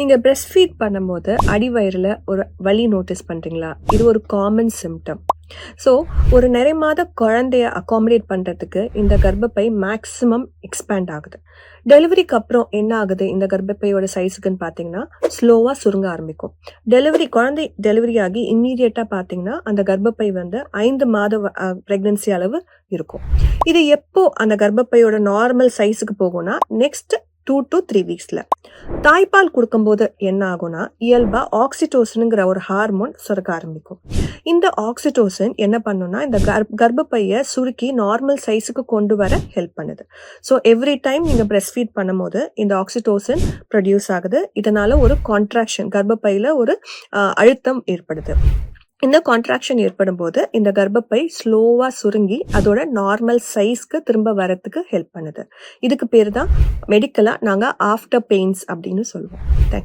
நீங்கள் breast feet பண்ணும்போது அடிவயிறில் ஒரு வலி நோட்டீஸ் பண்ணுறீங்களா? இது ஒரு காமன் சிம்டம். ஸோ ஒரு நிறை மாத குழந்தைய அகாமடேட் பண்ணுறதுக்கு இந்த கர்ப்பப்பை மேக்ஸிமம் எக்ஸ்பேண்ட் ஆகுது. டெலிவரிக்கு அப்புறம் என்ன ஆகுது இந்த கர்ப்பப்பையோட சைஸுக்குன்னு பார்த்தீங்கன்னா ஸ்லோவாக சுருங்க ஆரம்பிக்கும். குழந்தை டெலிவரி ஆகி இம்மீடியட்டாக பார்த்தீங்கன்னா அந்த கர்ப்பப்பை 5 மாத ப்ரெக்னன்சி அளவு இருக்கும். இது எப்போ அந்த கர்ப்பப்பையோட நார்மல் சைஸுக்கு போகும்னா நெக்ஸ்ட் 2 to 3 வீக்ஸில். தாய்ப்பால் கொடுக்கும்போது என்ன ஆகும்னா இயல்பாக ஆக்சிடோசினுங்கிற ஒரு ஹார்மோன் சுரக்க ஆரம்பிக்கும். இந்த ஆக்சிடோசின் என்ன பண்ணுன்னா இந்த கர்ப்பப்பையை சுருக்கி நார்மல் சைஸுக்கு கொண்டு வர ஹெல்ப் பண்ணுது. ஸோ எவ்ரி டைம் நீங்கள் பிரெஸ்ட் ஃபீட் பண்ணும்போது இந்த ஆக்சிடோசின் ப்ரொடியூஸ் ஆகுது. இதனால ஒரு கான்ட்ராக்ஷன் கர்ப்பப்பையில் ஒரு அழுத்தம் ஏற்படுது. இந்த கான்ட்ராக்ஷன் ஏற்படும் போது இந்த கர்ப்பப்பை ஸ்லோவாக சுருங்கி அதோட நார்மல் சைஸ்க்கு திரும்ப வரத்துக்கு ஹெல்ப் பண்ணுது. இதுக்கு பேர் தான் மெடிக்கலாக நாங்கள் ஆஃப்டர் பெயின்ஸ் அப்படின்னு சொல்லுவோம். தேங்க்யூ.